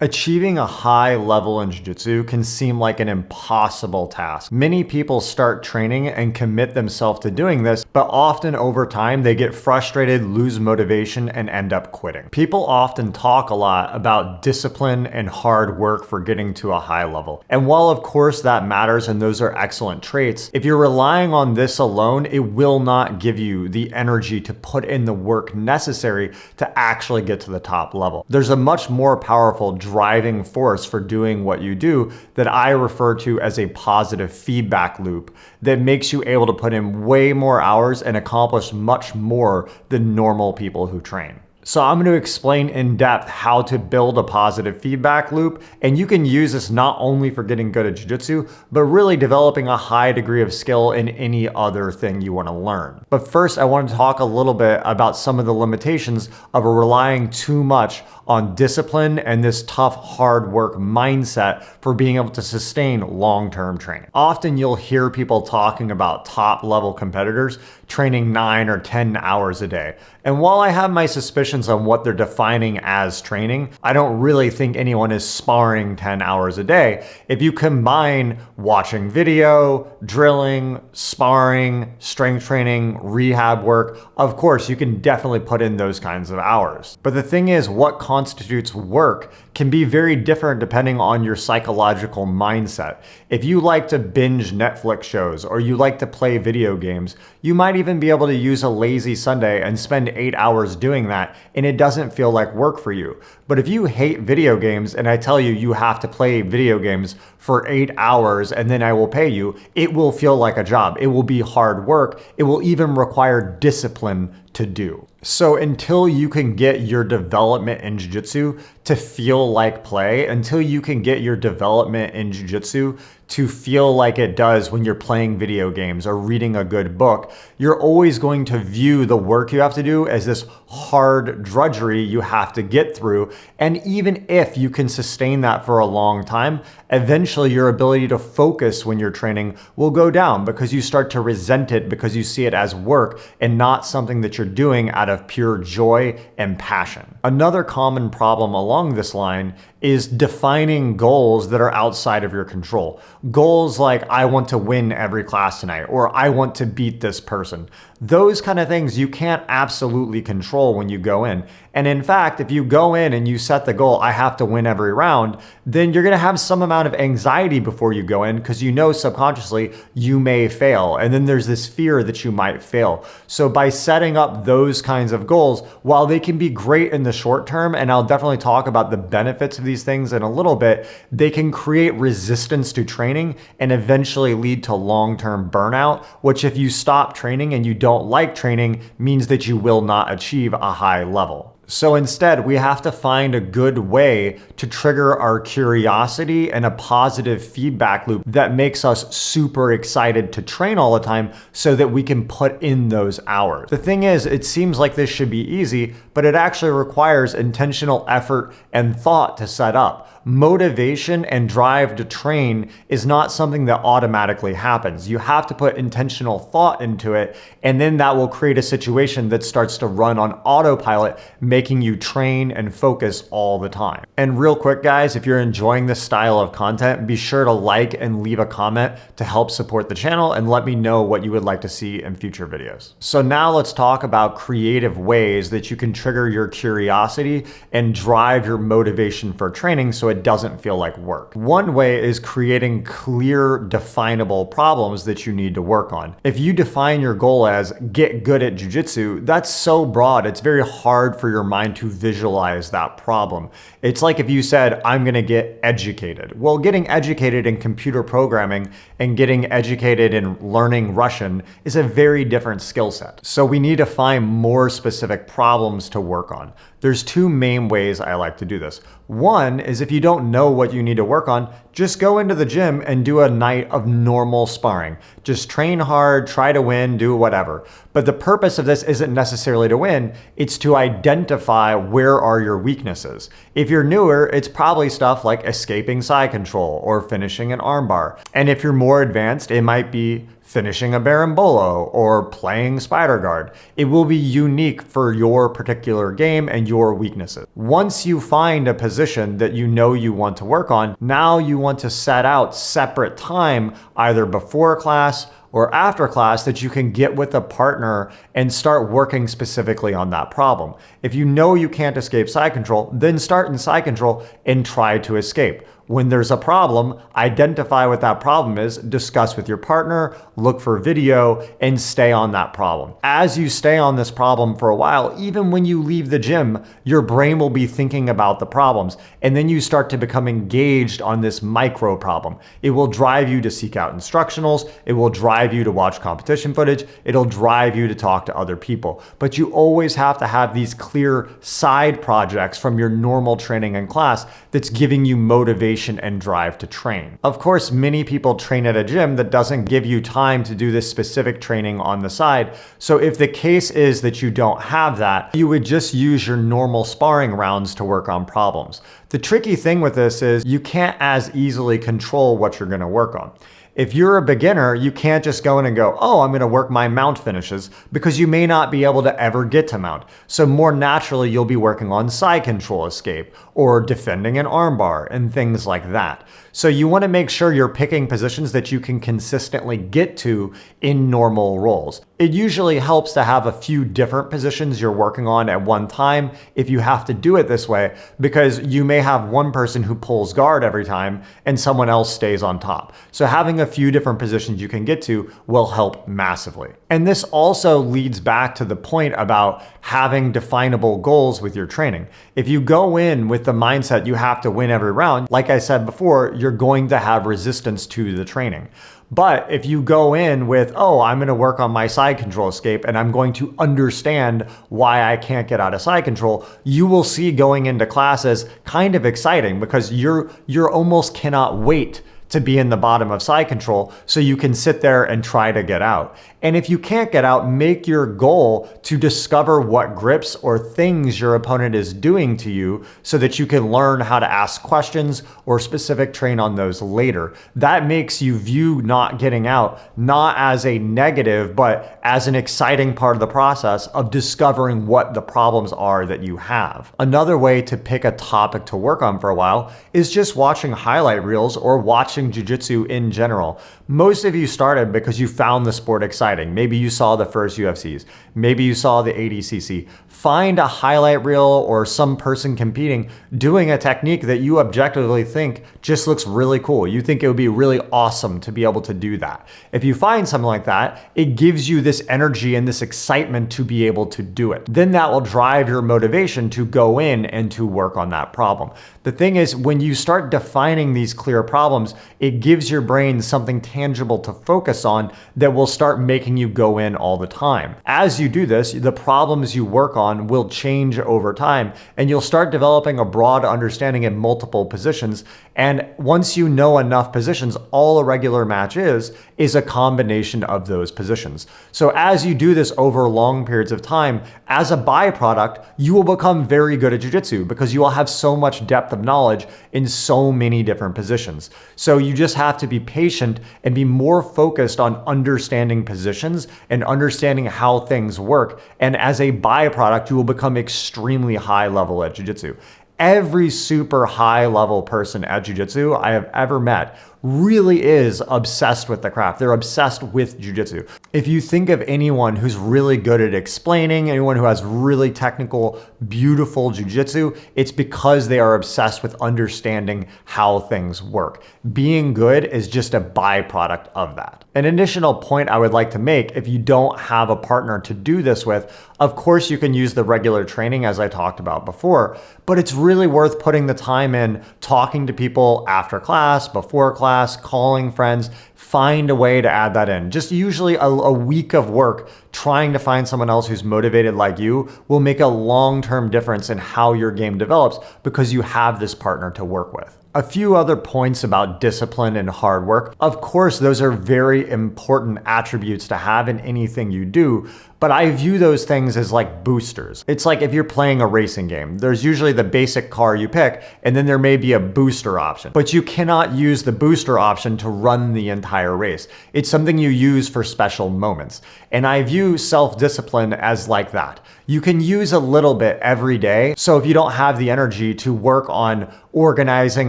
Achieving a high level in jiu-jitsu can seem like an impossible task. Many people start training and commit themselves to doing this, but often over time they get frustrated, lose motivation, and end up quitting. People often talk a lot about discipline and hard work for getting to a high level. And while of course that matters and those are excellent traits, if you're relying on this alone, it will not give you the energy to put in the work necessary to actually get to the top level. There's a much more powerful driving force for doing what you do that I refer to as a positive feedback loop that makes you able to put in way more hours and accomplish much more than normal people who train. So I'm going to explain in depth how to build a positive feedback loop, and you can use this not only for getting good at jiu-jitsu, but really developing a high degree of skill in any other thing you want to learn. But first, I want to talk a little bit about some of the limitations of relying too much on discipline and this tough, hard work mindset for being able to sustain long-term training. Often you'll hear people talking about top-level competitors training 9 or 10 hours a day. And while I have my suspicions on what they're defining as training, I don't really think anyone is sparring 10 hours a day. If you combine watching video, drilling, sparring, strength training, rehab work, of course, you can definitely put in those kinds of hours. But the thing is, what constitutes work can be very different depending on your psychological mindset. If you like to binge Netflix shows or you like to play video games, you might even be able to use a lazy Sunday and spend 8 hours doing that, and it doesn't feel like work for you. But if you hate video games and I tell you you have to play video games for 8 hours and then I will pay you, it will feel like a job. It will be hard work. It will even require discipline to do. So until you can get your development in jiu-jitsu to feel like play, until you can get your development in jiu-jitsu to feel like it does when you're playing video games or reading a good book, you're always going to view the work you have to do as this hard drudgery you have to get through. And even if you can sustain that for a long time, eventually your ability to focus when you're training will go down because you start to resent it because you see it as work and not something that you're doing out of pure joy and passion. Another common problem along this line is defining goals that are outside of your control. Goals like, I want to win every class tonight, or I want to beat this person. Those kind of things you can't absolutely control when you go in. And in fact, if you go in and you set the goal, I have to win every round, then you're gonna have some amount of anxiety before you go in because you know subconsciously you may fail. And then there's this fear that you might fail. So by setting up those kinds of goals, while they can be great in the short term, and I'll definitely talk about the benefits of these things in a little bit, they can create resistance to training and eventually lead to long-term burnout, which if you stop training and you don't like training means that you will not achieve a high level. So instead, we have to find a good way to trigger our curiosity and a positive feedback loop that makes us super excited to train all the time so that we can put in those hours. The thing is, it seems like this should be easy, but it actually requires intentional effort and thought to set up. Motivation and drive to train is not something that automatically happens. You have to put intentional thought into it, and then that will create a situation that starts to run on autopilot, making you train and focus all the time. And real quick, guys, if you're enjoying this style of content, be sure to like and leave a comment to help support the channel and let me know what you would like to see in future videos. So now let's talk about creative ways that you can trigger your curiosity and drive your motivation for training so it doesn't feel like work. One way is creating clear, definable problems that you need to work on. If you define your goal as get good at jiu-jitsu, that's so broad, it's very hard for your mind to visualize that problem. It's like if you said, I'm gonna get educated. Well, getting educated in computer programming and getting educated in learning Russian is a very different skill set. So we need to find more specific problems to work on. There's two main ways I like to do this. One is if you don't know what you need to work on, just go into the gym and do a night of normal sparring. Just train hard, try to win, do whatever. But the purpose of this isn't necessarily to win, it's to identify where are your weaknesses. If you're newer, it's probably stuff like escaping side control or finishing an armbar. And if you're more advanced, it might be finishing a berimbolo, or playing spider guard. It will be unique for your particular game and your weaknesses. Once you find a position that you know you want to work on, now you want to set out separate time either before class or after class that you can get with a partner and start working specifically on that problem. If you know you can't escape side control, then start in side control and try to escape. When there's a problem, identify what that problem is, discuss with your partner, look for video, and stay on that problem. As you stay on this problem for a while, even when you leave the gym, your brain will be thinking about the problems, and then you start to become engaged on this micro problem. It will drive you to seek out instructionals, it will drive you to watch competition footage, it'll drive you to talk to other people. But you always have to have these clear side projects from your normal training and class that's giving you motivation and drive to train. Of course, many people train at a gym that doesn't give you time to do this specific training on the side. So if the case is that you don't have that, you would just use your normal sparring rounds to work on problems. The tricky thing with this is you can't as easily control what you're going to work on. If you're a beginner, you can't just go in and go, oh, I'm going to work my mount finishes, because you may not be able to ever get to mount. So more naturally, you'll be working on side control escape or defending an armbar and things like that. So you want to make sure you're picking positions that you can consistently get to in normal roles. It usually helps to have a few different positions you're working on at one time if you have to do it this way, because you may have one person who pulls guard every time and someone else stays on top. So having a few different positions you can get to will help massively. And this also leads back to the point about having definable goals with your training. If you go in with the mindset you have to win every round, like I said before, you're going to have resistance to the training. But if you go in with, oh, I'm going to work on my side control escape and I'm going to understand why I can't get out of side control, you will see going into classes kind of exciting, because you're almost cannot wait to be in the bottom of side control so you can sit there and try to get out. And if you can't get out, make your goal to discover what grips or things your opponent is doing to you so that you can learn how to ask questions or specific train on those later. That makes you view not getting out not as a negative, but as an exciting part of the process of discovering what the problems are that you have. Another way to pick a topic to work on for a while is just watching highlight reels or watching jiu-jitsu in general. Most of you started because you found the sport exciting. Maybe you saw the first UFCs. Maybe you saw the ADCC. Find a highlight reel or some person competing doing a technique that you objectively think just looks really cool. You think it would be really awesome to be able to do that. If you find something like that, it gives you this energy and this excitement to be able to do it. Then that will drive your motivation to go in and to work on that problem. The thing is, when you start defining these clear problems, it gives your brain something tangible to focus on that will start making you go in all the time. As you do this, the problems you work on will change over time, and you'll start developing a broad understanding in multiple positions. And once you know enough positions, all a regular match is a combination of those positions. So as you do this over long periods of time, as a byproduct, you will become very good at jiu-jitsu because you will have so much depth of knowledge in so many different positions. So you just have to be patient and be more focused on understanding positions and understanding how things work. And as a byproduct, you will become extremely high level at jiu-jitsu. Every super high level person at jiu-jitsu I have ever met really is obsessed with the craft. They're obsessed with jiu-jitsu. If you think of anyone who's really good at explaining, anyone who has really technical, beautiful jiu-jitsu, it's because they are obsessed with understanding how things work. Being good is just a byproduct of that. An additional point I would like to make, if you don't have a partner to do this with, of course you can use the regular training as I talked about before, but it's really worth putting the time in talking to people after class, before class, calling friends. Find a way to add that in. Just usually a week of work trying to find someone else who's motivated like you will make a long-term difference in how your game develops because you have this partner to work with. A few other points about discipline and hard work. Of course, those are very important attributes to have in anything you do, But I view those things as like boosters. It's like if you're playing a racing game, there's usually the basic car you pick, and then there may be a booster option. But you cannot use the booster option to run the entire race. It's something you use for special moments. And I view self-discipline as like that. You can use a little bit every day. So if you don't have the energy to work on organizing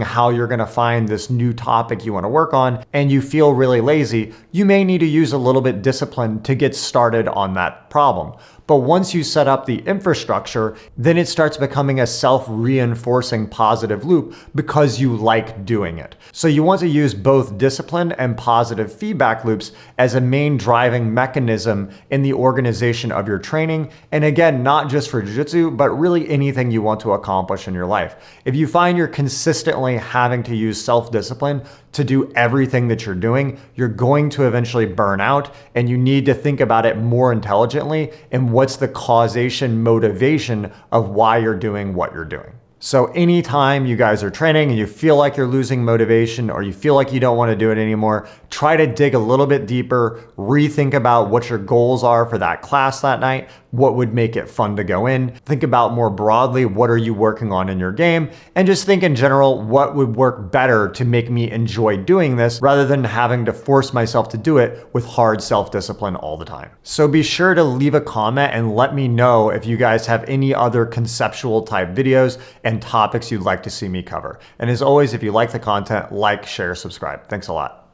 how you're gonna find this new topic you wanna work on, and you feel really lazy, you may need to use a little bit discipline to get started on that problem. But once you set up the infrastructure, then it starts becoming a self-reinforcing positive loop because you like doing it. So you want to use both discipline and positive feedback loops as a main driving mechanism in the organization of your training. And again, not just for jiu-jitsu, but really anything you want to accomplish in your life. If you find you're consistently having to use self-discipline to do everything that you're doing, you're going to eventually burn out, and you need to think about it more intelligently and what's the causation motivation of why you're doing what you're doing. So anytime you guys are training and you feel like you're losing motivation or you feel like you don't want to do it anymore, try to dig a little bit deeper, rethink about what your goals are for that class that night, what would make it fun to go in, think about more broadly, what are you working on in your game, and just think in general, what would work better to make me enjoy doing this rather than having to force myself to do it with hard self-discipline all the time. So be sure to leave a comment and let me know if you guys have any other conceptual type videos and topics you'd like to see me cover. And as always, if you like the content, like, share, subscribe. Thanks a lot.